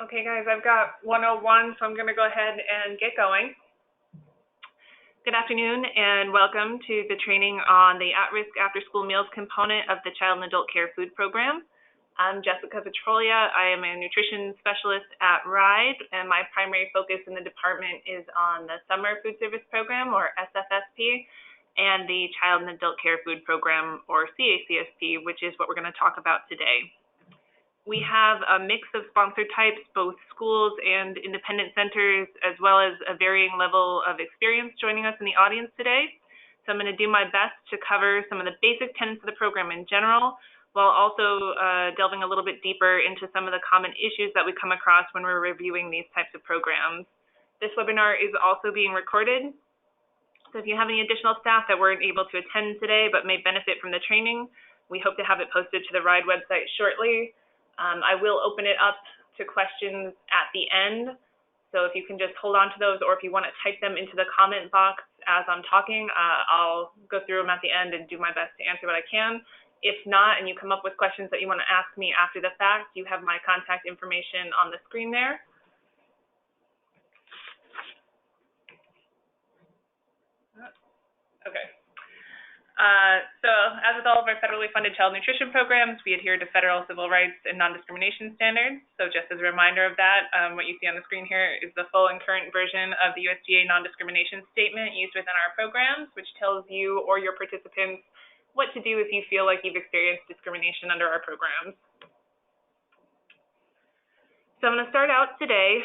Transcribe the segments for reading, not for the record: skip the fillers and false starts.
Okay, guys, I've got 101, so I'm going to go ahead and get going. Good afternoon, and welcome to the training on the at-risk after-school meals component of the Child and Adult Care Food Program. I'm Jessica Petrolia. I am a nutrition specialist at RIDE, and my primary focus in the department is on the Summer Food Service Program, or SFSP, and the Child and Adult Care Food Program, or CACFP, which is what we're going to talk about today. We have a mix of sponsor types, both schools and independent centers, as well as a varying level of experience joining us in the audience today. So I'm going to do my best to cover some of the basic tenets of the program in general, while also delving a little bit deeper into some of the common issues that we come across when we're reviewing these types of programs. This webinar is also being recorded. So if you have any additional staff that weren't able to attend today but may benefit from the training, we hope to have it posted to the RIDE website shortly. I will open it up to questions at the end, so if you can just hold on to those, or if you want to type them into the comment box as I'm talking, I'll go through them at the end and do my best to answer what I can. If not, and you come up with questions that you want to ask me after the fact, you have my contact information on the screen there. Okay. So as with all of our federally funded child nutrition programs, we adhere to federal civil rights and non-discrimination standards. So just as a reminder of that, what you see on the screen here is the full and current version of the USDA non-discrimination statement used within our programs, which tells you or your participants what to do if you feel like you've experienced discrimination under our programs. So I'm going to start out today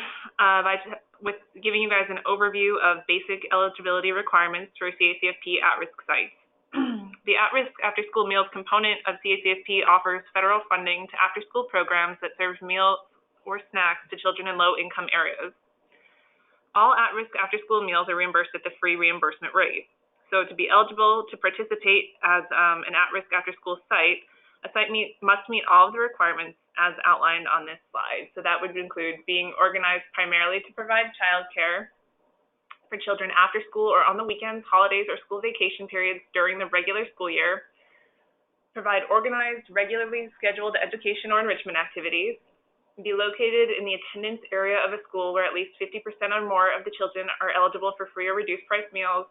with giving you guys an overview of basic eligibility requirements for CACFP at-risk sites. The at-risk after-school meals component of CACFP offers federal funding to after-school programs that serve meals or snacks to children in low-income areas. All at-risk after-school meals are reimbursed at the free reimbursement rate. So to be eligible to participate as an at-risk after-school site, a site must meet all of the requirements as outlined on this slide. So that would include being organized primarily to provide childcare for children after school or on the weekends, holidays, or school vacation periods during the regular school year, provide organized, regularly scheduled education or enrichment activities, be located in the attendance area of a school where at least 50% or more of the children are eligible for free or reduced price meals,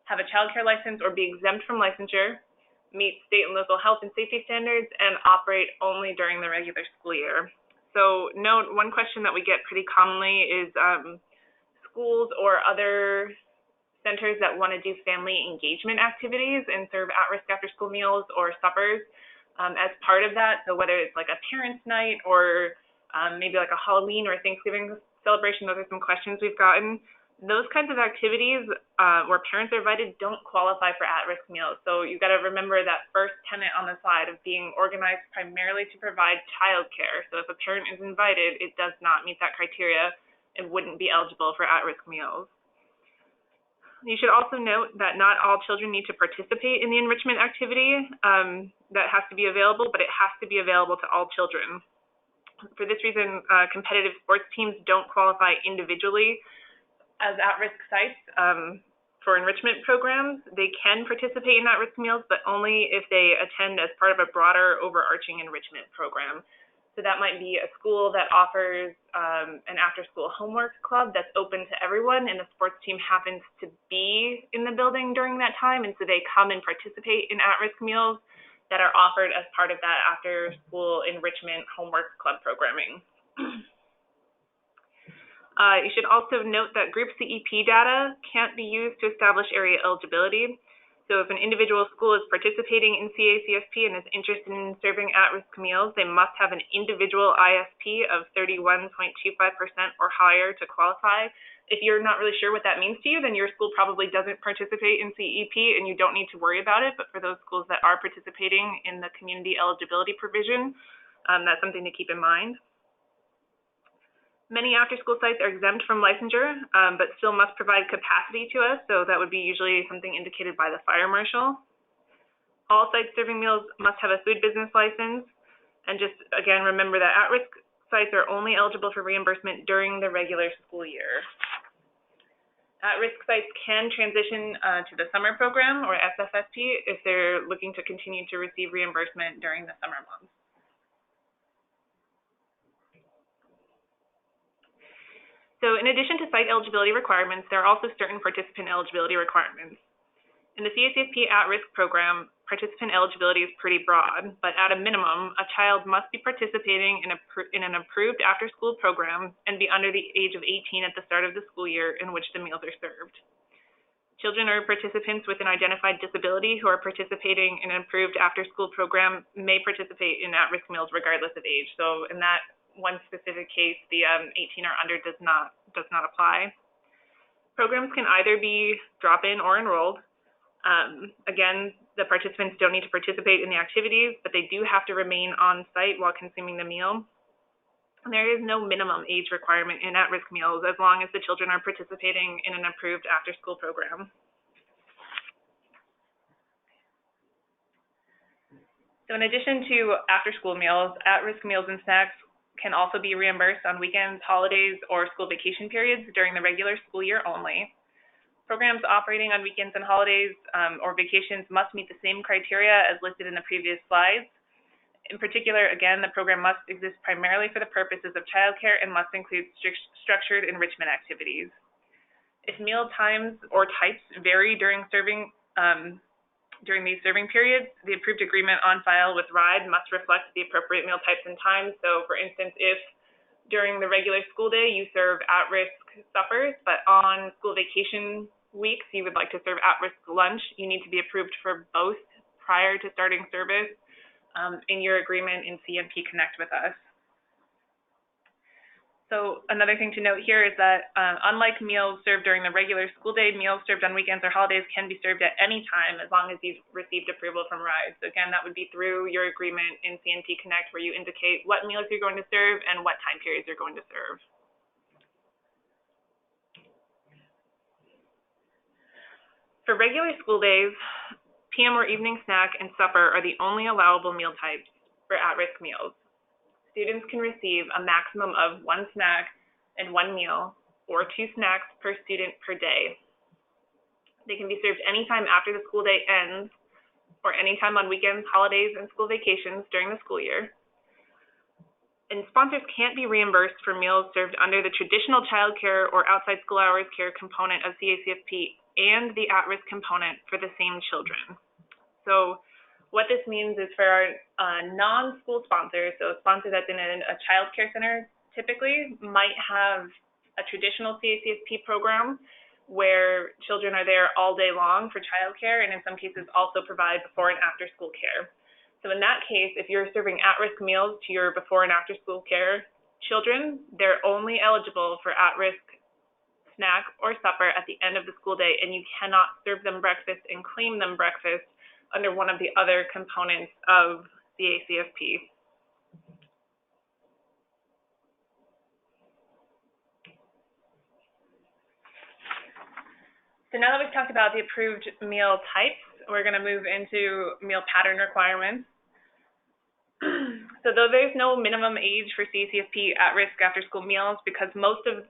have a child care license or be exempt from licensure, meet state and local health and safety standards, and operate only during the regular school year. So note, one question that we get pretty commonly is schools or other centers that want to do family engagement activities and serve at-risk after-school meals or suppers as part of that. So whether it's like a parents' night or maybe like a Halloween or Thanksgiving celebration, those are some questions we've gotten. Those kinds of activities where parents are invited don't qualify for at-risk meals. So you've got to remember that first tenet on the side of being organized primarily to provide childcare. So if a parent is invited, it does not meet that criteria and wouldn't be eligible for at-risk meals. You should also note that not all children need to participate in the enrichment activity that has to be available, but it has to be available to all children. For this reason, competitive sports teams don't qualify individually as at-risk sites for enrichment programs. They can participate in at-risk meals, but only if they attend as part of a broader overarching enrichment program. So that might be a school that offers an after-school homework club that's open to everyone, and the sports team happens to be in the building during that time, and so they come and participate in at-risk meals that are offered as part of that after-school enrichment homework club programming. You should also note that group CEP data can't be used to establish area eligibility. So if an individual school is participating in CACFP and is interested in serving at-risk meals, they must have an individual ISP of 31.25% or higher to qualify. If you're not really sure what that means to you, then your school probably doesn't participate in CEP and you don't need to worry about it. But for those schools that are participating in the community eligibility provision, that's something to keep in mind. Many after-school sites are exempt from licensure, but still must provide capacity to us, so that would be usually something indicated by the fire marshal. All sites serving meals must have a food business license, and just, again, remember that at-risk sites are only eligible for reimbursement during the regular school year. At-risk sites can transition to the summer program, or SFSP, if they're looking to continue to receive reimbursement during the summer months. So in addition to site eligibility requirements, there are also certain participant eligibility requirements. In the CACFP at-risk program, participant eligibility is pretty broad, but at a minimum, a child must be participating in an approved after-school program and be under the age of 18 at the start of the school year in which the meals are served. Children or participants with an identified disability who are participating in an approved after-school program may participate in at-risk meals regardless of age. So in that one specific case, the 18 or under does not apply. Programs can either be drop-in or enrolled. Again, the participants don't need to participate in the activities, but they do have to remain on site while consuming the meal. And there is no minimum age requirement in at-risk meals as long as the children are participating in an approved after-school program. So in addition to after-school meals, at-risk meals and snacks can also be reimbursed on weekends, holidays, or school vacation periods during the regular school year only. Programs operating on weekends and holidays or vacations must meet the same criteria as listed in the previous slides. In particular, again, the program must exist primarily for the purposes of childcare and must include structured enrichment activities. If meal times or types vary during these serving periods, the approved agreement on file with RIDE must reflect the appropriate meal types and times. So, for instance, if during the regular school day you serve at-risk suppers, but on school vacation weeks you would like to serve at-risk lunch, you need to be approved for both prior to starting service in your agreement in CNP Connect with us. So another thing to note here is that unlike meals served during the regular school day, meals served on weekends or holidays can be served at any time as long as you've received approval from RIDE. So again, that would be through your agreement in CNP Connect where you indicate what meals you're going to serve and what time periods you're going to serve. For regular school days, PM or evening snack and supper are the only allowable meal types for at-risk meals. Students can receive a maximum of 1 snack and 1 meal, or 2 snacks per student per day. They can be served anytime after the school day ends, or anytime on weekends, holidays, and school vacations during the school year. And sponsors can't be reimbursed for meals served under the traditional child care or outside school hours care component of CACFP and the at-risk component for the same children. So what this means is for our non-school sponsors, so a sponsor that's in a child care center typically might have a traditional CACFP program where children are there all day long for child care and in some cases also provide before and after school care. So in that case, if you're serving at-risk meals to your before and after school care children, they're only eligible for at-risk snack or supper at the end of the school day, and you cannot serve them breakfast and claim them breakfast under one of the other components of the CACFP. So now that we've talked about the approved meal types, we're going to move into meal pattern requirements. So though there's no minimum age for CACFP at-risk after-school meals, because most of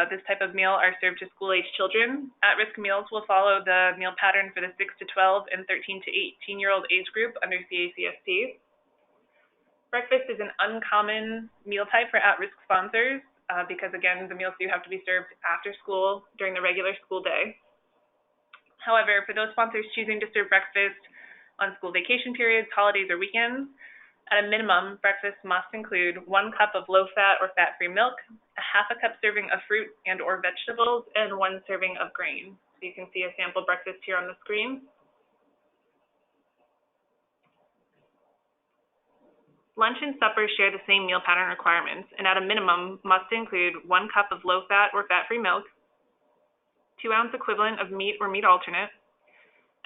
this type of meal are served to school-age children, at-risk meals will follow the meal pattern for the 6 to 12 and 13 to 18-year-old age group under CACFP. Breakfast is an uncommon meal type for at-risk sponsors because, again, the meals do have to be served after school during the regular school day. However, for those sponsors choosing to serve breakfast on school vacation periods, holidays, or weekends, at a minimum, breakfast must include 1 cup of low-fat or fat-free milk, a half a cup serving of fruit and or vegetables, and 1 serving of grain. So you can see a sample breakfast here on the screen. Lunch and supper share the same meal pattern requirements, and at a minimum must include 1 cup of low-fat or fat-free milk, 2-ounce equivalent of meat or meat alternate,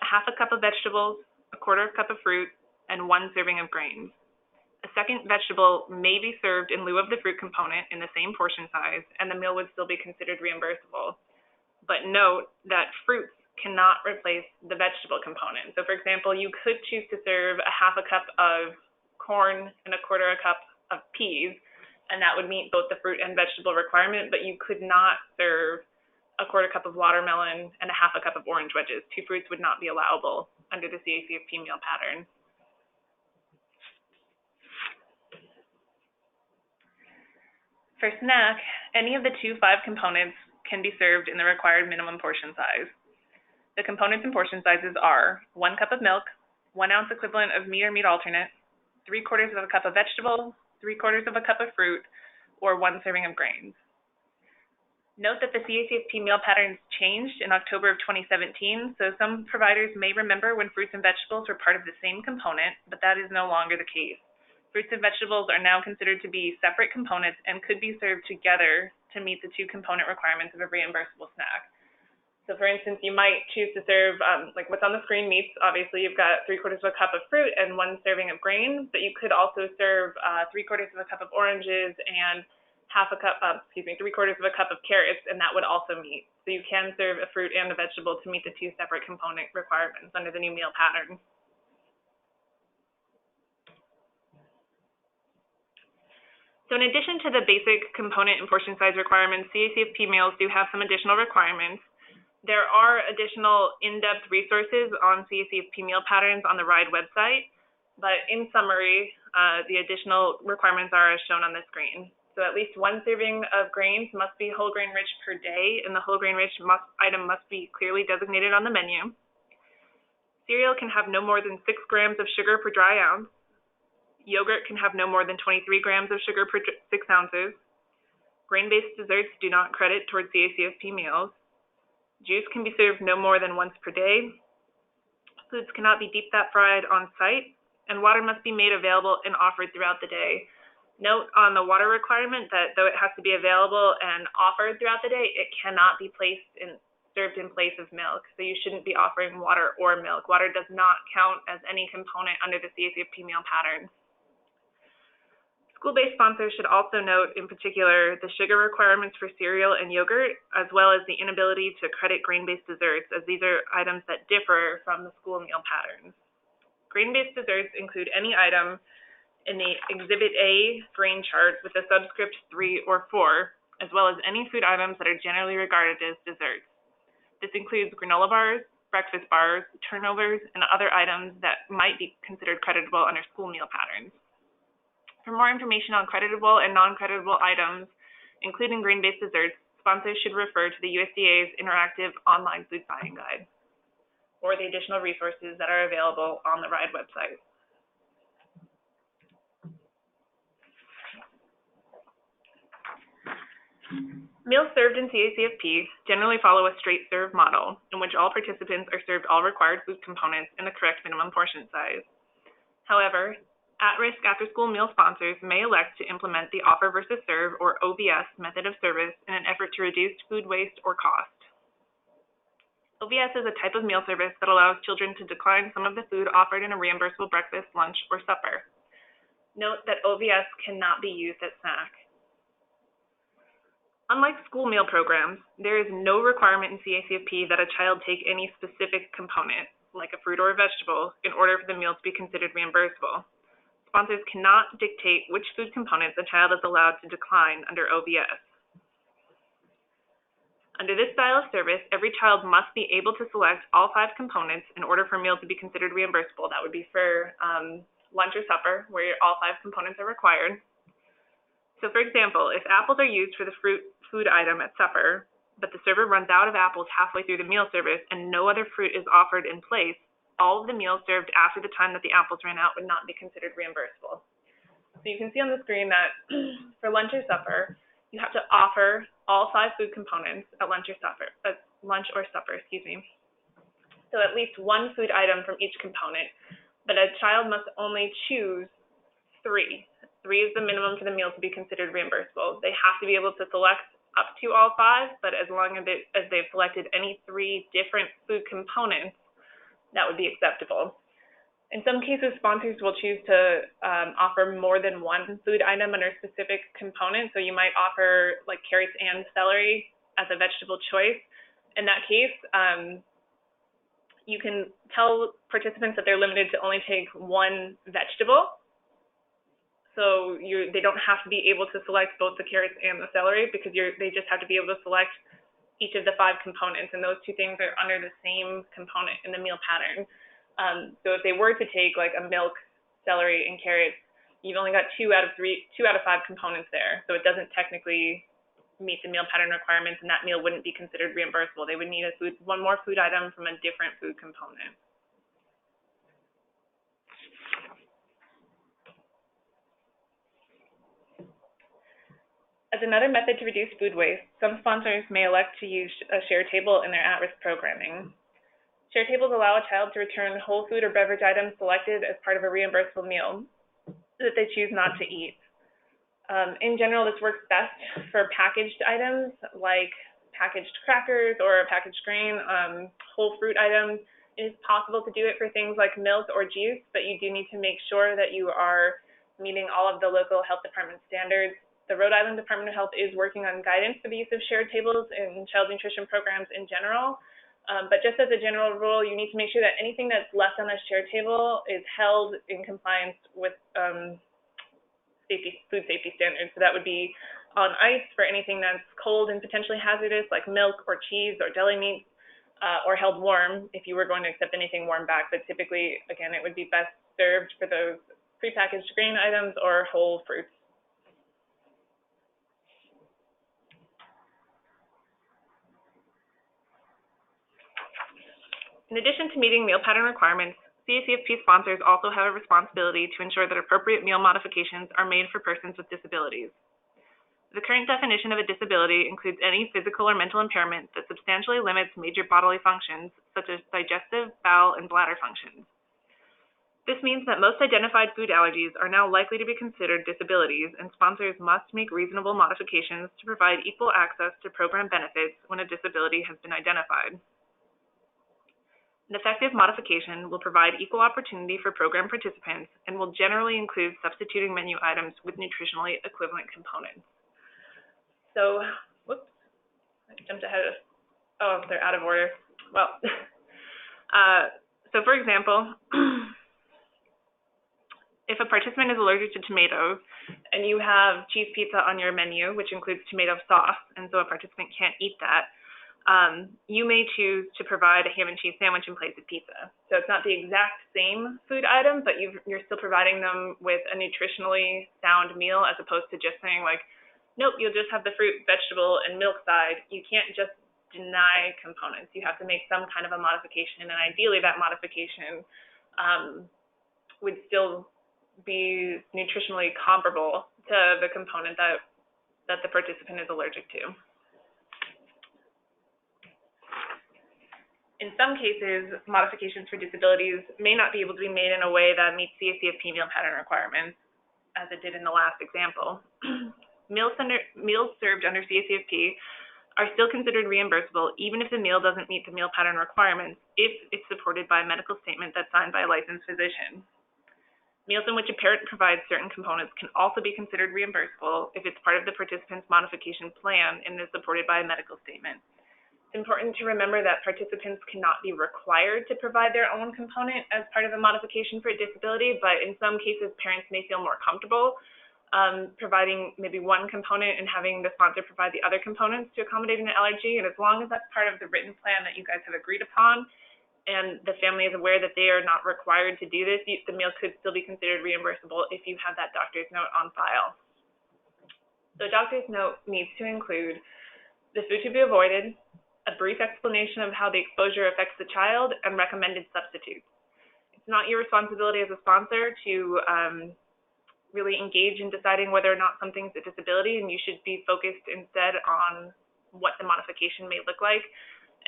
a half a cup of vegetables, a 1/4 cup of fruit, and 1 serving of grains. A second vegetable may be served in lieu of the fruit component in the same portion size, and the meal would still be considered reimbursable. But note that fruits cannot replace the vegetable component. So for example, you could choose to serve a half a cup of corn and a 1/4 cup of peas, and that would meet both the fruit and vegetable requirement, but you could not serve a 1/4 cup of watermelon and a half a cup of orange wedges. 2 fruits would not be allowable under the CACFP meal pattern. For snack, Any of the 5 components can be served in the required minimum portion size. The components and portion sizes are 1 cup of milk, 1 ounce equivalent of meat or meat alternate, 3/4 of a cup of vegetable, 3/4 of a cup of fruit, or 1 serving of grains. Note that the CACFP meal patterns changed in October of 2017, so some providers may remember when fruits and vegetables were part of the same component, but that is no longer the case. Fruits and vegetables are now considered to be separate components and could be served together to meet the 2 component requirements of a reimbursable snack. So for instance, you might choose to serve, like what's on the screen meats, obviously you've got 3/4 of a cup of fruit and 1 serving of grains, but you could also serve 3/4 of a cup of oranges and 3/4 of a cup of carrots, and that would also meet. So you can serve a fruit and a vegetable to meet the 2 separate component requirements under the new meal pattern. So in addition to the basic component and portion size requirements, CACFP meals do have some additional requirements. There are additional in-depth resources on CACFP meal patterns on the RIDE website, but in summary, the additional requirements are as shown on the screen. So at least 1 serving of grains must be whole grain rich per day, and the whole grain rich item must be clearly designated on the menu. Cereal can have no more than 6 grams of sugar per dry ounce. Yogurt can have no more than 23 grams of sugar per 6 ounces. Grain-based desserts do not credit towards CACFP meals. Juice can be served no more than once per day. Foods cannot be deep fat fried on site, and water must be made available and offered throughout the day. Note on the water requirement that though it has to be available and offered throughout the day, it cannot be served in place of milk. So you shouldn't be offering water or milk. Water does not count as any component under the CACFP meal pattern. School-based sponsors should also note, in particular, the sugar requirements for cereal and yogurt, as well as the inability to credit grain-based desserts, as these are items that differ from the school meal patterns. Grain-based desserts include any item in the Exhibit A grain chart with a subscript 3 or 4, as well as any food items that are generally regarded as desserts. This includes granola bars, breakfast bars, turnovers, and other items that might be considered creditable under school meal patterns. For more information on creditable and non-creditable items, including grain-based desserts, sponsors should refer to the USDA's interactive online food buying guide or the additional resources that are available on the RIDE website. Meals served in CACFP generally follow a straight serve model in which all participants are served all required food components in the correct minimum portion size. However, at-risk after-school meal sponsors may elect to implement the offer versus serve, or OVS, method of service in an effort to reduce food waste or cost. OVS is a type of meal service that allows children to decline some of the food offered in a reimbursable breakfast, lunch, or supper. Note that OVS cannot be used at snack. Unlike school meal programs, there is no requirement in CACFP that a child take any specific component, like a fruit or a vegetable, in order for the meal to be considered reimbursable. Sponsors cannot dictate which food components a child is allowed to decline under OVS. Under this style of service, every child must be able to select all 5 components in order for a meal to be considered reimbursable. That would be for lunch or supper, where all 5 components are required. So for example, if apples are used for the food item at supper, but the server runs out of apples halfway through the meal service and no other fruit is offered in place, all of the meals served after the time that the apples ran out would not be considered reimbursable. So you can see on the screen that for lunch or supper, you have to offer all 5 food components at lunch or supper, So at least 1 food item from each component, but a child must only choose 3. 3 is the minimum for the meal to be considered reimbursable. They have to be able to select up to all 5, but as long as they've selected any 3 different food components, that would be acceptable. In some cases, sponsors will choose to offer more than 1 food item under a specific component. So you might offer like carrots and celery as a vegetable choice. In that case, you can tell participants that they're limited to only take 1 vegetable. So they don't have to be able to select both the carrots and the celery, because they just have to be able to select each of the 5 components, and those 2 things are under the same component in the meal pattern. So if they were to take like a milk, celery, and carrots, you've only got 2 out of 5 components there. So it doesn't technically meet the meal pattern requirements, and that meal wouldn't be considered reimbursable. They would need one more food item from a different food component. As another method to reduce food waste, some sponsors may elect to use a share table in their at-risk programming. Share tables allow a child to return whole food or beverage items selected as part of a reimbursable meal that they choose not to eat. In general, this works best for packaged items like packaged crackers or packaged grain, whole fruit items. It is possible to do it for things like milk or juice, but you do need to make sure that you are meeting all of the local health department standards. The Rhode Island Department of Health is working on guidance for the use of shared tables in child nutrition programs in general. But just as a general rule, you need to make sure that anything that's left on the shared table is held in compliance with food safety standards. So that would be on ice for anything that's cold and potentially hazardous, like milk or cheese or deli meats, or held warm if you were going to accept anything warm back. But typically, again, it would be best served for those prepackaged grain items or whole fruits. In addition to meeting meal pattern requirements, CACFP sponsors also have a responsibility to ensure that appropriate meal modifications are made for persons with disabilities. The current definition of a disability includes any physical or mental impairment that substantially limits major bodily functions, such as digestive, bowel, and bladder functions. This means that most identified food allergies are now likely to be considered disabilities, and sponsors must make reasonable modifications to provide equal access to program benefits when a disability has been identified. An effective modification will provide equal opportunity for program participants and will generally include substituting menu items with nutritionally equivalent components. So, whoops, I jumped ahead. Oh, they're out of order. Well, so for example, if a participant is allergic to tomatoes and you have cheese pizza on your menu, which includes tomato sauce, and so a participant can't eat that, you may choose to provide a ham and cheese sandwich in place of pizza. So it's not the exact same food item, but you're still providing them with a nutritionally sound meal as opposed to just saying like, nope, you'll just have the fruit, vegetable, and milk side. You can't just deny components. You have to make some kind of a modification, and ideally that modification would still be nutritionally comparable to the component that the participant is allergic to. In some cases, modifications for disabilities may not be able to be made in a way that meets CACFP meal pattern requirements, as it did in the last example. Meals served under CACFP are still considered reimbursable even if the meal doesn't meet the meal pattern requirements if it's supported by a medical statement that's signed by a licensed physician. Meals in which a parent provides certain components can also be considered reimbursable if it's part of the participant's modification plan and is supported by a medical statement. It's important to remember that participants cannot be required to provide their own component as part of a modification for a disability, but in some cases, parents may feel more comfortable providing maybe one component and having the sponsor provide the other components to accommodate an allergy. And as long as that's part of the written plan that you guys have agreed upon, and the family is aware that they are not required to do this, the meal could still be considered reimbursable if you have that doctor's note on file. So a doctor's note needs to include the food to be avoided, a brief explanation of how the exposure affects the child, and recommended substitutes. It's not your responsibility as a sponsor to really engage in deciding whether or not something's a disability, and you should be focused instead on what the modification may look like,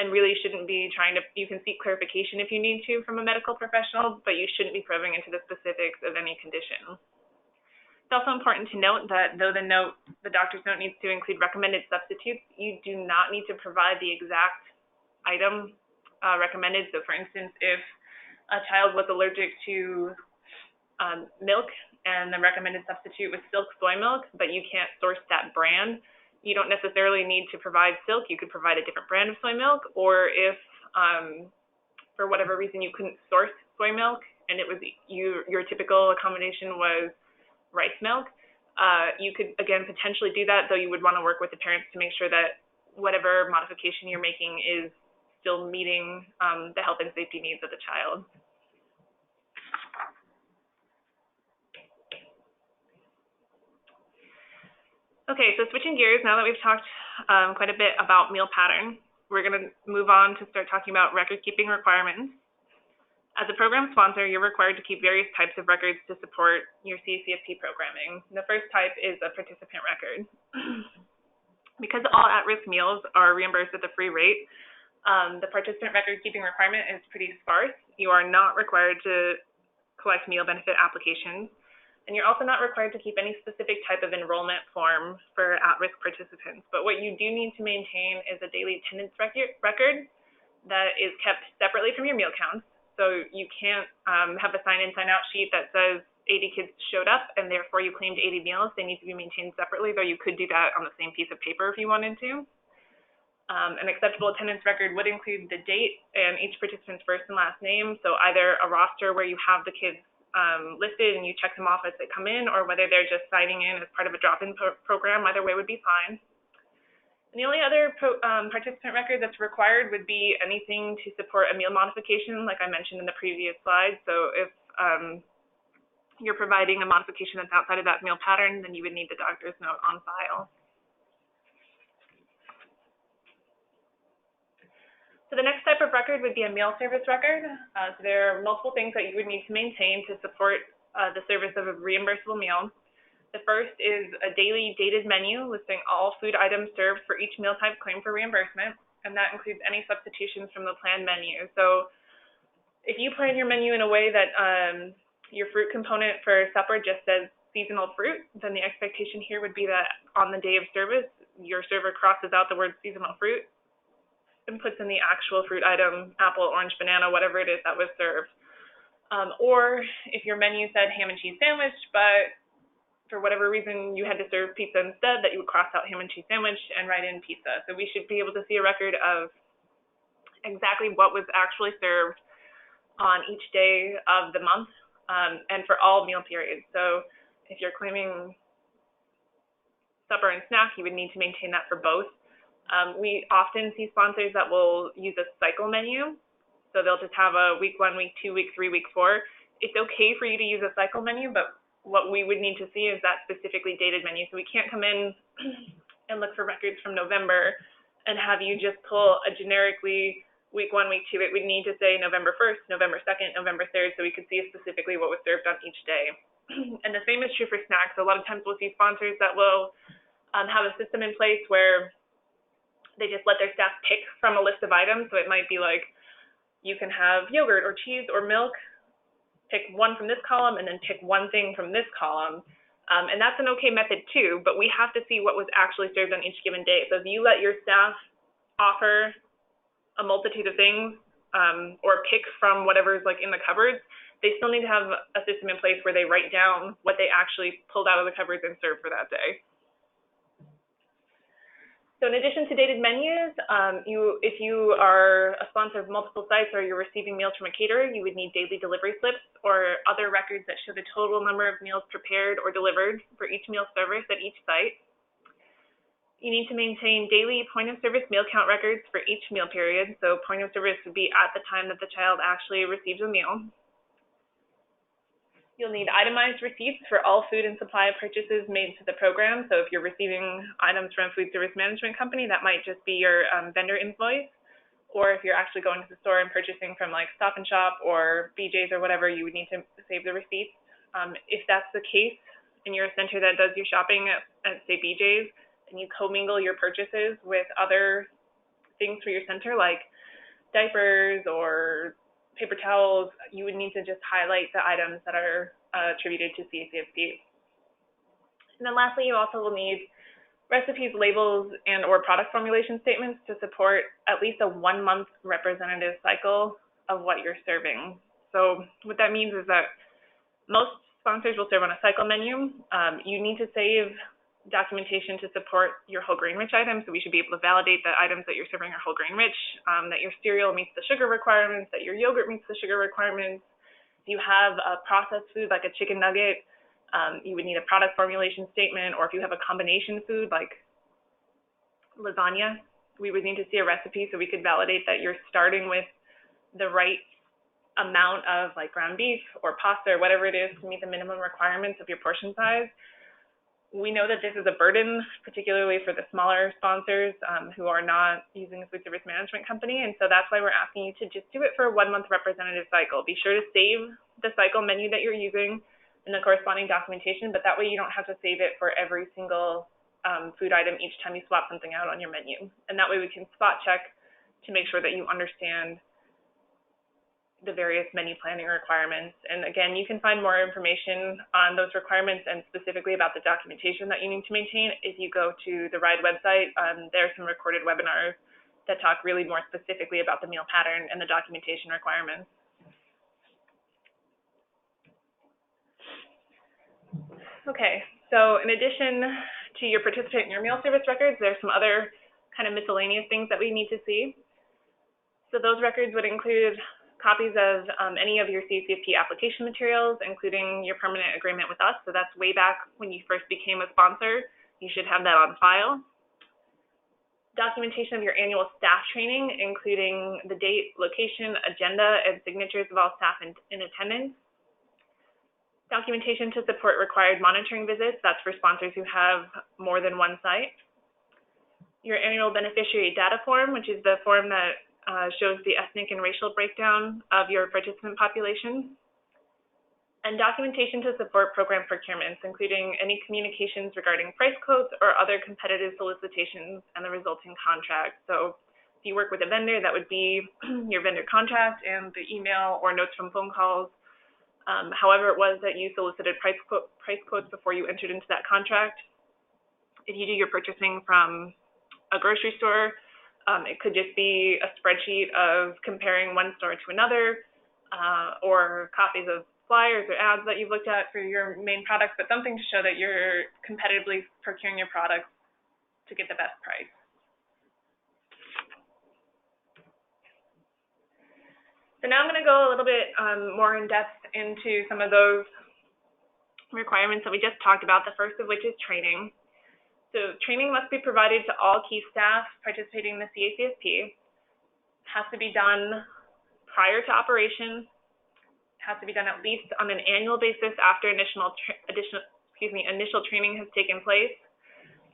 and really shouldn't be trying to, you can seek clarification if you need to from a medical professional, but you shouldn't be probing into the specifics of any condition. It's also important to note that though the doctor's note needs to include recommended substitutes, you do not need to provide the exact item recommended. So for instance, if a child was allergic to milk and the recommended substitute was Silk soy milk, but you can't source that brand, you don't necessarily need to provide Silk. You could provide a different brand of soy milk, or if for whatever reason you couldn't source soy milk and it was your typical accommodation was rice milk, you could, again, potentially do that, though you would want to work with the parents to make sure that whatever modification you're making is still meeting the health and safety needs of the child. Okay, so switching gears, now that we've talked quite a bit about meal pattern. We're going to move on to start talking about record-keeping requirements. As a program sponsor, you're required to keep various types of records to support your CACFP programming. The first type is a participant record. Because all at-risk meals are reimbursed at the free rate, the participant record-keeping requirement is pretty sparse. You are not required to collect meal benefit applications, and you're also not required to keep any specific type of enrollment form for at-risk participants. But what you do need to maintain is a daily attendance record that is kept separately from your meal counts. So you can't have a sign-in, sign-out sheet that says 80 kids showed up and therefore you claimed 80 meals. They need to be maintained separately, though you could do that on the same piece of paper if you wanted to. An acceptable attendance record would include the date and each participant's first and last name, so either a roster where you have the kids listed and you check them off as they come in, or whether they're just signing in as part of a drop-in program. Either way would be fine. And the only other participant record that's required would be anything to support a meal modification, like I mentioned in the previous slide. So if you're providing a modification that's outside of that meal pattern, then you would need the doctor's note on file. So the next type of record would be a meal service record. So there are multiple things that you would need to maintain to support the service of a reimbursable meal. The first is a daily dated menu listing all food items served for each meal type claimed for reimbursement, and that includes any substitutions from the planned menu. So if you plan your menu in a way that your fruit component for supper just says seasonal fruit, then the expectation here would be that on the day of service, your server crosses out the word seasonal fruit and puts in the actual fruit item, apple, orange, banana, whatever it is that was served. Or if your menu said ham and cheese sandwich, but for whatever reason you had to serve pizza instead, that you would cross out ham and cheese sandwich and write in pizza. So we should be able to see a record of exactly what was actually served on each day of the month and for all meal periods. So if you're claiming supper and snack, you would need to maintain that for both. We often see sponsors that will use a cycle menu. So they'll just have a week 1, week 2, week 3, week 4. It's okay for you to use a cycle menu, but what we would need to see is that specifically dated menu. So we can't come in and look for records from November and have you just pull a generically week 1, week 2. It would need to say November 1st, November 2nd, November 3rd, so we could see specifically what was served on each day. And the same is true for snacks. A lot of times we'll see sponsors that will have a system in place where they just let their staff pick from a list of items. So it might be like, you can have yogurt or cheese or milk, pick one from this column, and then pick one thing from this column. And that's an okay method too, but we have to see what was actually served on each given day. So if you let your staff offer a multitude of things or pick from whatever's like in the cupboards, they still need to have a system in place where they write down what they actually pulled out of the cupboards and served for that day. So in addition to dated menus, if you are a sponsor of multiple sites or you're receiving meals from a caterer, you would need daily delivery slips or other records that show the total number of meals prepared or delivered for each meal service at each site. You need to maintain daily point of service meal count records for each meal period. So point of service would be at the time that the child actually receives a meal. You'll need itemized receipts for all food and supply purchases made to the program. So if you're receiving items from a food service management company, that might just be your vendor invoice. Or if you're actually going to the store and purchasing from like Stop and Shop or BJ's or whatever, you would need to save the receipts. If that's the case and you're a center that does your shopping at say BJ's, and you commingle your purchases with other things for your center like diapers or paper towels, you would need to just highlight the items that are attributed to CACFP. And then lastly, you also will need recipes, labels, and or product formulation statements to support at least a 1-month representative cycle of what you're serving. So what that means is that most sponsors will serve on a cycle menu. You need to save documentation to support your whole grain rich items, so we should be able to validate that items that you're serving are whole grain rich, that your cereal meets the sugar requirements, that your yogurt meets the sugar requirements. If you have a processed food like a chicken nugget, you would need a product formulation statement, or if you have a combination food like lasagna, we would need to see a recipe so we could validate that you're starting with the right amount of like ground beef or pasta or whatever it is to meet the minimum requirements of your portion size. We know that this is a burden, particularly for the smaller sponsors who are not using a food service management company, and so that's why we're asking you to just do it for a 1-month representative cycle. Be sure to save the cycle menu that you're using and the corresponding documentation, but that way you don't have to save it for every single food item each time you swap something out on your menu. And that way we can spot check to make sure that you understand the various menu planning requirements. And again, you can find more information on those requirements and specifically about the documentation that you need to maintain if you go to the RIDE website. There are some recorded webinars that talk really more specifically about the meal pattern and the documentation requirements. Okay, so in addition to your participant in your meal service records, there's some other kind of miscellaneous things that we need to see. So those records would include copies of any of your CACFP application materials, including your permanent agreement with us. So that's way back when you first became a sponsor. You should have that on file. Documentation of your annual staff training, including the date, location, agenda, and signatures of all staff in attendance. Documentation to support required monitoring visits. That's for sponsors who have more than one site. Your annual beneficiary data form, which is the form that shows the ethnic and racial breakdown of your participant population. And documentation to support program procurements, including any communications regarding price quotes or other competitive solicitations and the resulting contract. So if you work with a vendor, that would be your vendor contract and the email or notes from phone calls. However it was that you solicited price quotes before you entered into that contract. If you do your purchasing from a grocery store, it could just be a spreadsheet of comparing one store to another, or copies of flyers or ads that you've looked at for your main products, but something to show that you're competitively procuring your products to get the best price. So now I'm going to go a little bit more in depth into some of those requirements that we just talked about, the first of which is training. So training must be provided to all key staff participating in the CACFP. It has to be done prior to operation. It has to be done at least on an annual basis after initial training has taken place.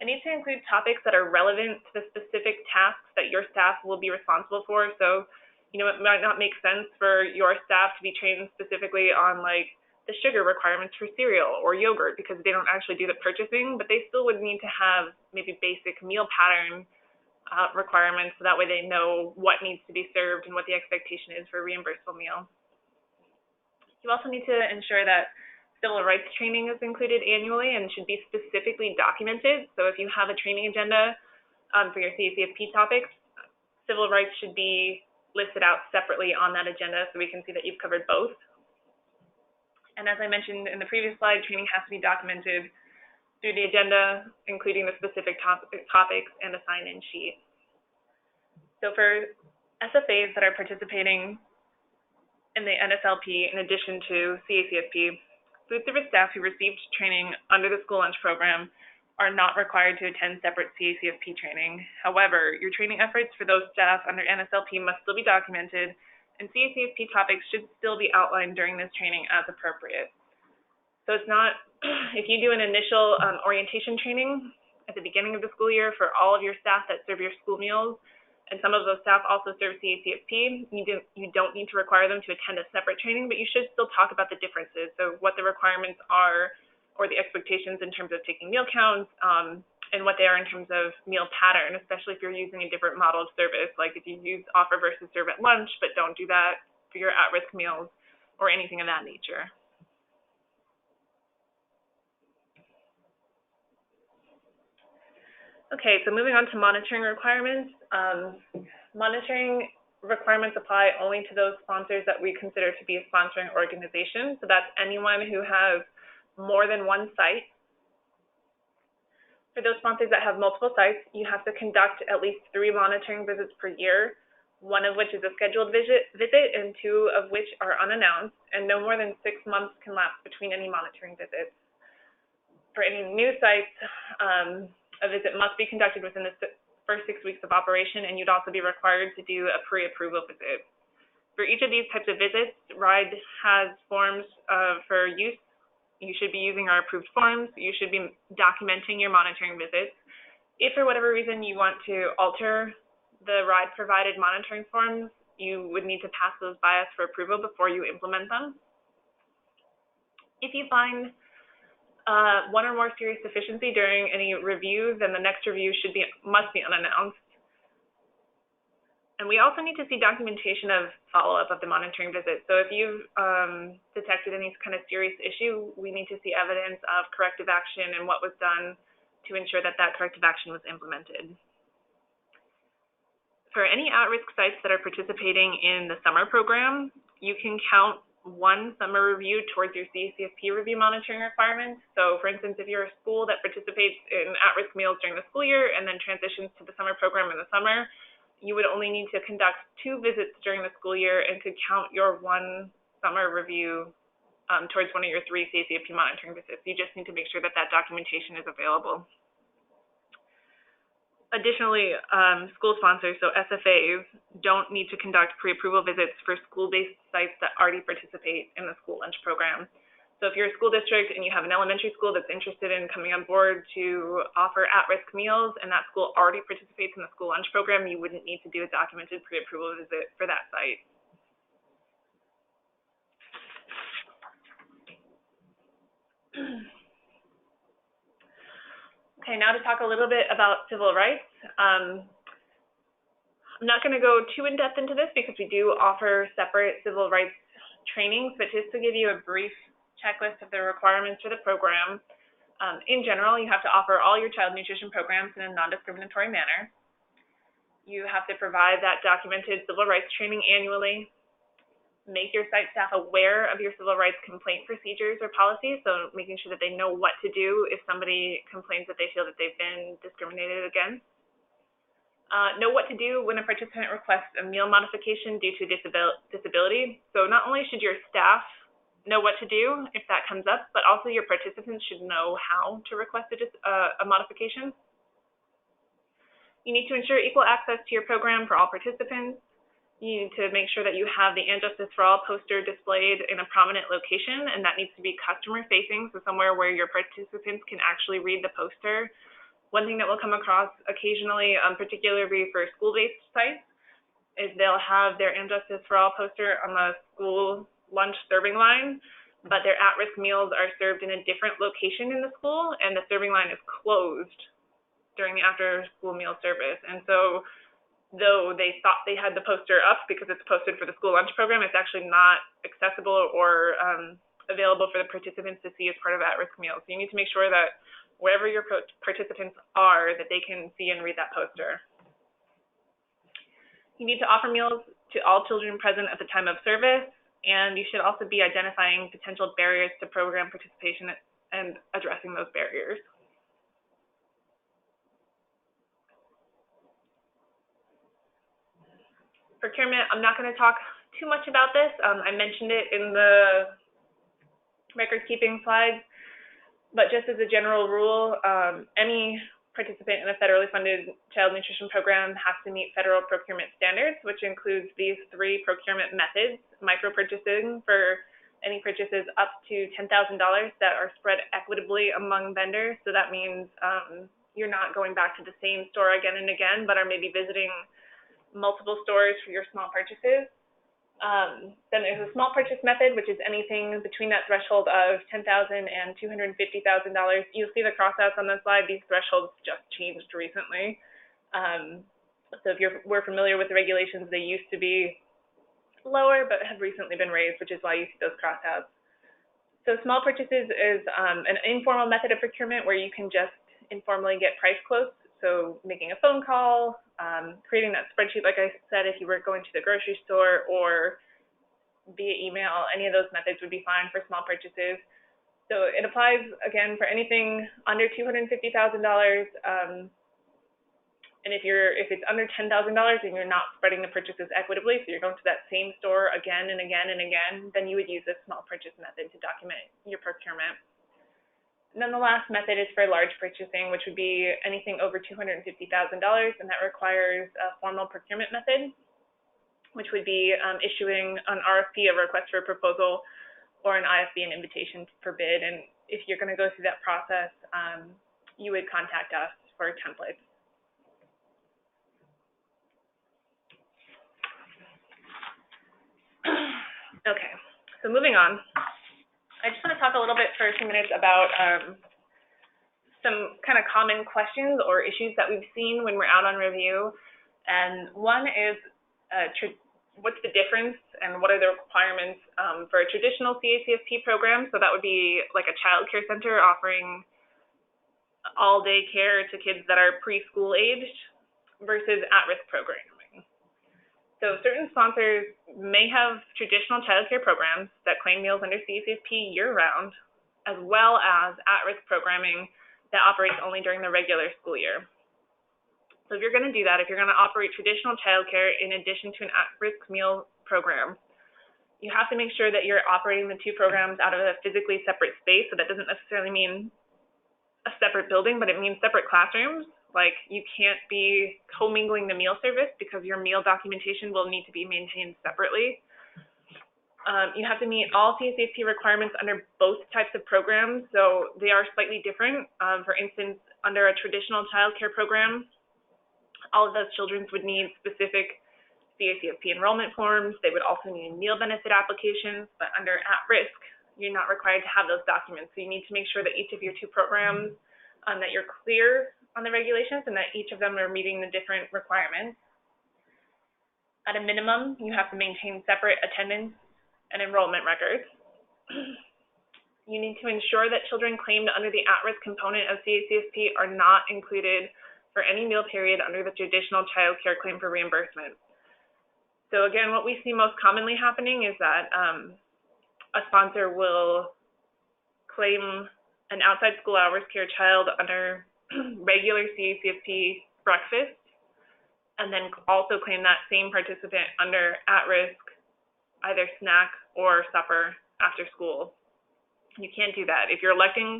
It needs to include topics that are relevant to the specific tasks that your staff will be responsible for. So, it might not make sense for your staff to be trained specifically on the sugar requirements for cereal or yogurt because they don't actually do the purchasing, but they still would need to have maybe basic meal pattern requirements so that way they know what needs to be served and what the expectation is for a reimbursable meal. You also need to ensure that civil rights training is included annually and should be specifically documented. So if you have a training agenda for your CACFP topics, civil rights should be listed out separately on that agenda so we can see that you've covered both. And as I mentioned in the previous slide, training has to be documented through the agenda, including the specific topics and a sign-in sheet. So for SFAs that are participating in the NSLP, in addition to CACFP, food service staff who received training under the school lunch program are not required to attend separate CACFP training. However, your training efforts for those staff under NSLP must still be documented, and CACFP topics should still be outlined during this training as appropriate. So it's not, if you do an initial orientation training at the beginning of the school year for all of your staff that serve your school meals, and some of those staff also serve CACFP, you don't need to require them to attend a separate training, but you should still talk about the differences, so what the requirements are or the expectations in terms of taking meal counts, and what they are in terms of meal pattern, especially if you're using a different model of service, like if you use offer versus serve at lunch, but don't do that for your at-risk meals or anything of that nature. Okay, so moving on to monitoring requirements. Monitoring requirements apply only to those sponsors that we consider to be a sponsoring organization. So that's anyone who has more than one site. For those sponsors that have multiple sites, you have to conduct at least 3 monitoring visits per year, one of which is a scheduled visit and 2 of which are unannounced, and no more than 6 months can lapse between any monitoring visits. For any new sites, a visit must be conducted within the first 6 weeks of operation, and you'd also be required to do a pre-approval visit. For each of these types of visits, RIDE has forms for use You should be using our approved forms. You should be documenting your monitoring visits. If for whatever reason you want to alter the RIDE provided monitoring forms, you would need to pass those by us for approval before you implement them. If you find one or more serious deficiency during any review, then the next review must be unannounced. And we also need to see documentation of follow-up of the monitoring visit. So if you've detected any kind of serious issue, we need to see evidence of corrective action and what was done to ensure that that corrective action was implemented. For any at-risk sites that are participating in the summer program, you can count one summer review towards your CACFP review monitoring requirements. So for instance, if you're a school that participates in at-risk meals during the school year and then transitions to the summer program in the summer, you would only need to conduct 2 visits during the school year and could count your one summer review towards one of your 3 CACFP monitoring visits. You just need to make sure that that documentation is available. Additionally, school sponsors, so SFAs, don't need to conduct pre-approval visits for school-based sites that already participate in the school lunch program. So if you're a school district and you have an elementary school that's interested in coming on board to offer at-risk meals and that school already participates in the school lunch program, you wouldn't need to do a documented pre-approval visit for that site. Okay, now to talk a little bit about civil rights. I'm not going to go too in-depth into this because we do offer separate civil rights trainings, but just to give you a brief checklist of the requirements for the program. In general, you have to offer all your child nutrition programs in a non-discriminatory manner. You have to provide that documented civil rights training annually. Make your site staff aware of your civil rights complaint procedures or policies, so making sure that they know what to do if somebody complains that they feel that they've been discriminated against. Know what to do when a participant requests a meal modification due to disability. So not only should your staff know what to do if that comes up, but also your participants should know how to request a modification. You need to ensure equal access to your program for all participants. You need to make sure that you have the And Justice for All poster displayed in a prominent location, and that needs to be customer-facing, so somewhere where your participants can actually read the poster. One thing that we'll come across occasionally, particularly for school-based sites, is they'll have their And Justice for All poster on the school lunch serving line, but their at-risk meals are served in a different location in the school, and the serving line is closed during the after-school meal service. And so though they thought they had the poster up because it's posted for the school lunch program, it's actually not accessible or available for the participants to see as part of at-risk meals. So you need to make sure that wherever your participants are, that they can see and read that poster. You need to offer meals to all children present at the time of service, and you should also be identifying potential barriers to program participation and addressing those barriers. Procurement, I'm not going to talk too much about this. I mentioned it in the record keeping slides, but just as a general rule, any participant in a federally funded child nutrition program has to meet federal procurement standards, which includes these 3 procurement methods: micro-purchasing for any purchases up to $10,000 that are spread equitably among vendors. So that means you're not going back to the same store again and again, but are maybe visiting multiple stores for your small purchases. Then there's a small purchase method, which is anything between that threshold of $10,000 and $250,000. You'll see the crossouts on the slide. These thresholds just changed recently. So if we're familiar with the regulations, they used to be lower, but have recently been raised, which is why you see those crossouts. So small purchases is an informal method of procurement where you can just informally get price quotes. So making a phone call, creating that spreadsheet, like I said, if you were going to the grocery store, or via email, any of those methods would be fine for small purchases. So it applies, again, for anything under $250,000. And if it's under $10,000 and you're not spreading the purchases equitably, so you're going to that same store again and again and again, then you would use this small purchase method to document your procurement. And then the last method is for large purchasing, which would be anything over $250,000, and that requires a formal procurement method, which would be issuing an RFP, a request for a proposal, or an IFB, an invitation for bid. And if you're going to go through that process, you would contact us for templates. Okay, so moving on. I just want to talk a little bit for a few minutes about some kind of common questions or issues that we've seen when we're out on review. And one is, what's the difference and what are the requirements for a traditional CACFP program? So that would be like a child care center offering all-day care to kids that are preschool aged versus at-risk programming. So certain sponsors may have traditional child care programs that claim meals under CACFP year-round, as well as at-risk programming that operates only during the regular school year. So if you're going to do that, if you're going to operate traditional child care in addition to an at-risk meal program, you have to make sure that you're operating the two programs out of a physically separate space. So that doesn't necessarily mean a separate building, but it means separate classrooms. Like, you can't be commingling the meal service because your meal documentation will need to be maintained separately. You have to meet all CACFP requirements under both types of programs, so they are slightly different. For instance, under a traditional child care program, all of those children would need specific CACFP enrollment forms. They would also need meal benefit applications, but under at-risk, you're not required to have those documents. So you need to make sure that each of your two programs, that you're clear on the regulations and that each of them are meeting the different requirements. At a minimum, you have to maintain separate attendance and enrollment records. You need to ensure that children claimed under the at-risk component of CACFP are not included for any meal period under the traditional child care claim for reimbursement. So again, what we see most commonly happening is that a sponsor will claim an outside school hours care child under regular CACFP breakfast, and then also claim that same participant under at-risk, either snack or supper after school. You can't do that. If you're electing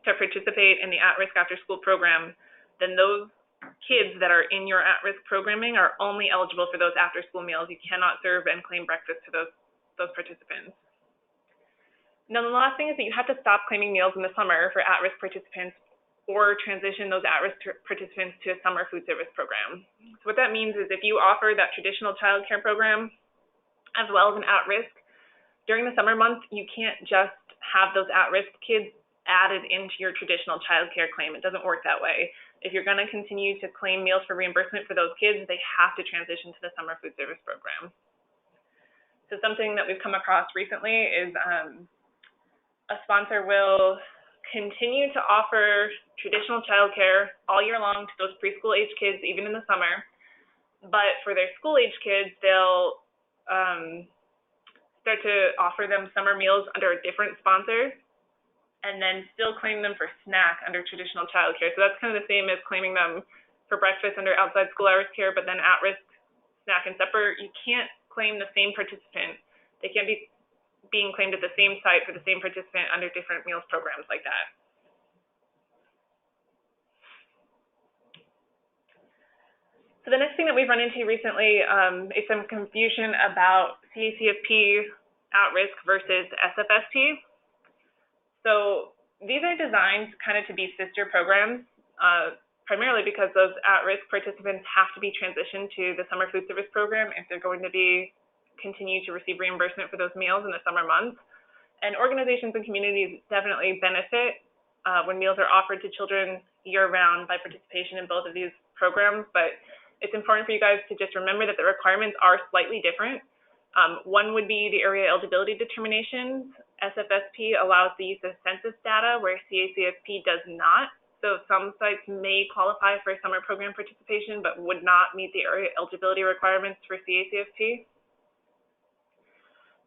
to participate in the at-risk after-school program, then those kids that are in your at-risk programming are only eligible for those after-school meals. You cannot serve and claim breakfast to those participants. Now, the last thing is that you have to stop claiming meals in the summer for at-risk participants or transition those at-risk participants to a summer food service program. So what that means is if you offer that traditional child care program as well as an at-risk, during the summer months, you can't just have those at-risk kids added into your traditional child care claim. It doesn't work that way. If you're going to continue to claim meals for reimbursement for those kids, they have to transition to the summer food service program. So something that we've come across recently is a sponsor will continue to offer traditional childcare all year long to those preschool-age kids, even in the summer. But for their school-age kids, they'll start to offer them summer meals under a different sponsor, and then still claim them for snack under traditional childcare. So that's kind of the same as claiming them for breakfast under outside school hours care, but then at-risk snack and supper. You can't claim the same participant. They can't be being claimed at the same site for the same participant under different meals programs like that. So the next thing that we've run into recently is some confusion about CACFP at-risk versus SFSP. So these are designed kind of to be sister programs, primarily because those at-risk participants have to be transitioned to the summer food service program if they're going to continue to receive reimbursement for those meals in the summer months. And organizations and communities definitely benefit when meals are offered to children year-round by participation in both of these programs, but it's important for you guys to just remember that the requirements are slightly different. One would be the area eligibility determinations. SFSP allows the use of census data, where CACFP does not. So some sites may qualify for summer program participation, but would not meet the area eligibility requirements for CACFP.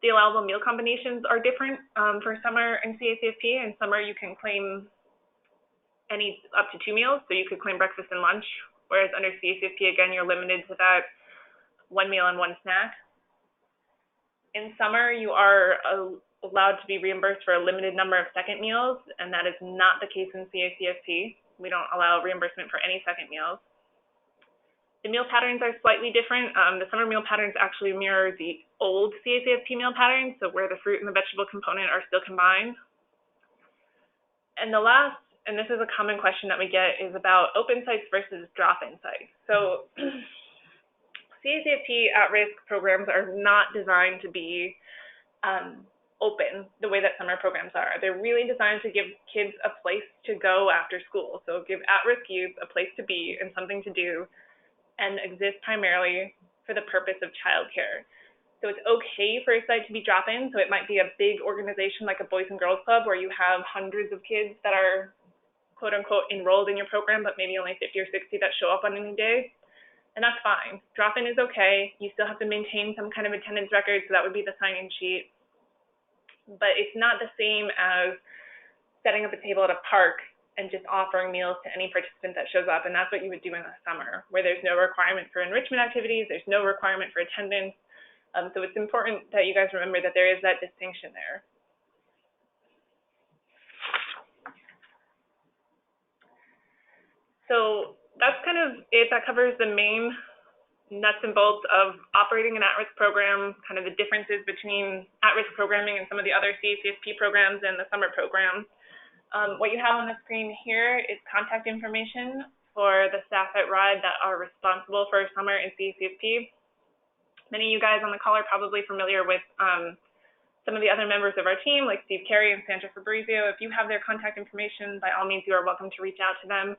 The allowable meal combinations are different for summer and CACFP. In summer, you can claim up to 2 meals, so you could claim breakfast and lunch, whereas under CACFP, again, you're limited to that 1 meal and 1 snack. In summer, you are allowed to be reimbursed for a limited number of second meals, and that is not the case in CACFP. We don't allow reimbursement for any second meals. The meal patterns are slightly different. The summer meal patterns actually mirror the old CACFP meal patterns, so where the fruit and the vegetable component are still combined. And the last, and this is a common question that we get, is about open sites versus drop-in sites. So CACFP at-risk programs are not designed to be open the way that summer programs are. They're really designed to give kids a place to go after school. So give at-risk youth a place to be and something to do, and exist primarily for the purpose of childcare. So it's okay for a site to be drop-in. So it might be a big organization like a Boys and Girls Club where you have hundreds of kids that are quote unquote enrolled in your program, but maybe only 50 or 60 that show up on any day. And that's fine. Drop-in is okay. You still have to maintain some kind of attendance record, so that would be the sign-in sheet. But it's not the same as setting up a table at a park and just offering meals to any participant that shows up. And that's what you would do in the summer, where there's no requirement for enrichment activities, there's no requirement for attendance. So it's important that you guys remember that there is that distinction there. So that's kind of it. That covers the main nuts and bolts of operating an at-risk program, kind of the differences between at-risk programming and some of the other CACFP programs and the summer program. What you have on the screen here is contact information for the staff at RIDE that are responsible for summer and CACFP. Many of you guys on the call are probably familiar with some of the other members of our team, like Steve Carey and Sandra Fabrizio. If you have their contact information, by all means, you are welcome to reach out to them.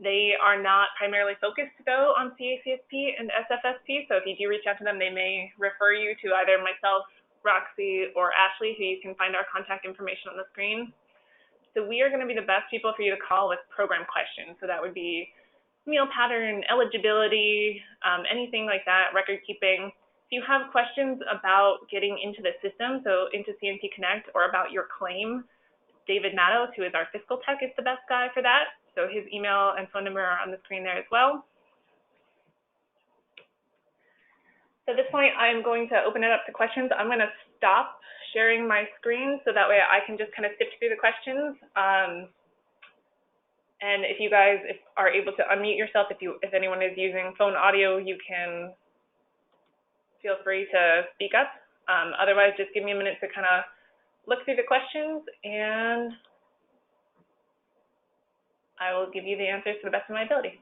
They are not primarily focused, though, on CACFP and SFSP, so if you do reach out to them, they may refer you to either myself, Roxy, or Ashley, who you can find our contact information on the screen. So we are going to be the best people for you to call with program questions. So that would be meal pattern, eligibility, anything like that, record keeping. If you have questions about getting into the system, so into CNP Connect, or about your claim, David Matos, who is our fiscal tech, is the best guy for that. So his email and phone number are on the screen there as well. So at this point, I'm going to open it up to questions. I'm going to stop sharing my screen so that way I can just kind of sift through the questions. And if you guys are able to unmute yourself, if anyone is using phone audio, you can feel free to speak up. Otherwise, just give me a minute to kind of look through the questions, and I will give you the answers to the best of my ability.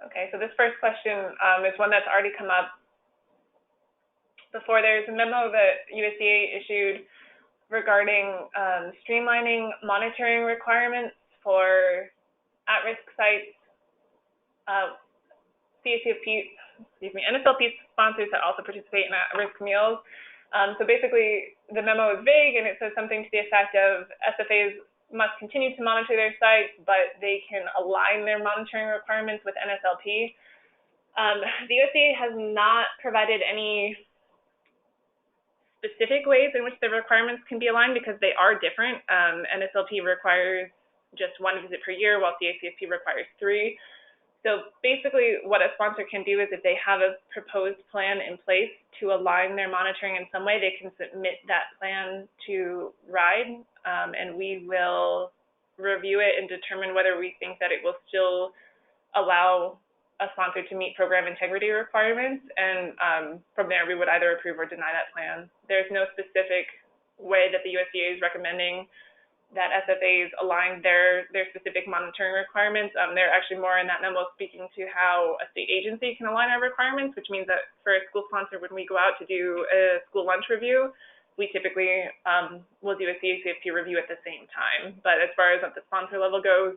Okay, so this first question is one that's already come up before. There's a memo that USDA issued regarding streamlining monitoring requirements for at-risk sites, NSLP sponsors that also participate in at-risk meals. So basically, the memo is vague, and it says something to the effect of SFAs must continue to monitor their sites, but they can align their monitoring requirements with NSLP. The USDA has not provided any specific ways in which the requirements can be aligned because they are different. NSLP requires just 1 visit per year, while CACFP requires 3. So basically what a sponsor can do is if they have a proposed plan in place to align their monitoring in some way, they can submit that plan to RIDE, and we will review it and determine whether we think that it will still allow a sponsor to meet program integrity requirements, and from there we would either approve or deny that plan. There's no specific way that the USDA is recommending that SFAs align their specific monitoring requirements. They're actually more in that memo speaking to how a state agency can align our requirements, which means that for a school sponsor, when we go out to do a school lunch review, we typically will do a CACFP review at the same time. But as far as at the sponsor level goes,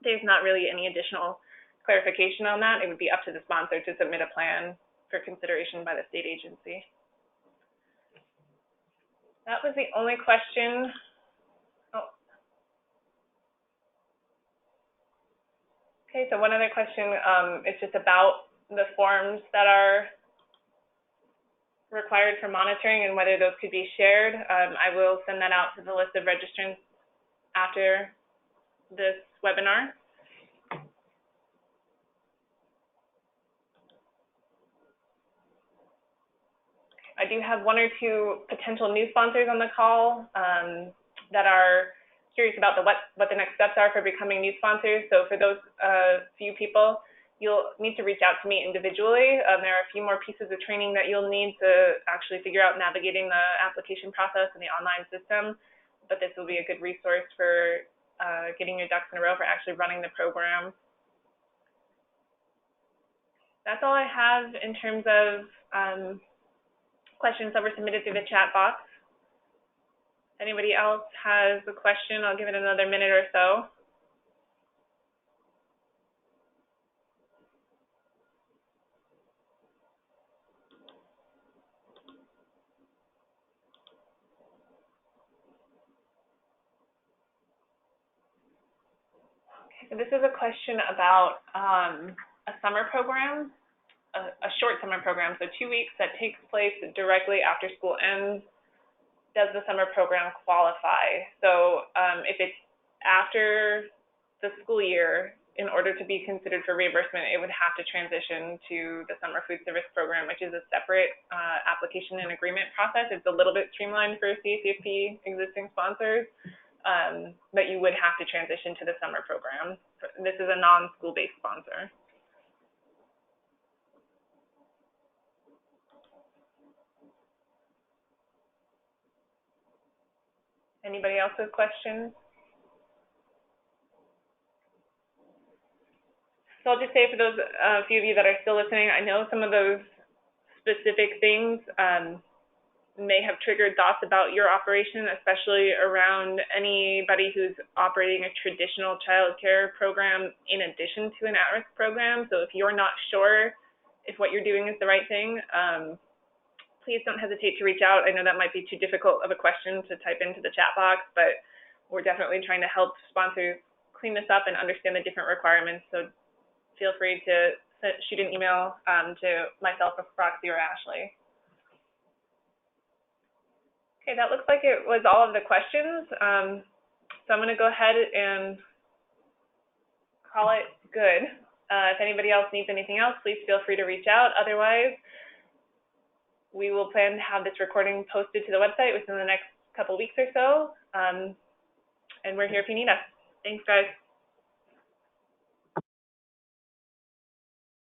there's not really any additional clarification on that. It would be up to the sponsor to submit a plan for consideration by the state agency. That was the only question. Okay, so one other question is just about the forms that are required for monitoring and whether those could be shared. I will send that out to the list of registrants after, this webinar. I do have one or two potential new sponsors on the call that are curious about what the next steps are for becoming new sponsors. So for those few people, you'll need to reach out to me individually. There are a few more pieces of training that you'll need to actually figure out navigating the application process and the online system, but this will be a good resource for getting your ducks in a row for actually running the program. That's all I have in terms of questions that were submitted through the chat box. If anybody else has a question, I'll give it another minute or so. Okay, so this is a question about a summer program, a short summer program, so 2 weeks that takes place directly after school ends. Does the summer program qualify? So if it's after the school year, in order to be considered for reimbursement, it would have to transition to the summer food service program, which is a separate application and agreement process. It's a little bit streamlined for CACFP existing sponsors, but you would have to transition to the summer program. This is a non-school-based sponsor. Anybody else with questions? So I'll just say for those few of you that are still listening, I know some of those specific things may have triggered thoughts about your operation, especially around anybody who's operating a traditional child care program in addition to an at-risk program. So if you're not sure if what you're doing is the right thing, please don't hesitate to reach out. I know that might be too difficult of a question to type into the chat box, but we're definitely trying to help sponsors clean this up and understand the different requirements. So feel free to shoot an email to myself, or Roxy, or Ashley. Okay, that looks like it was all of the questions. So I'm going to go ahead and call it good. If anybody else needs anything else, please feel free to reach out. Otherwise, we will plan to have this recording posted to the website within the next couple weeks or so. And we're here if you need us. Thanks, guys.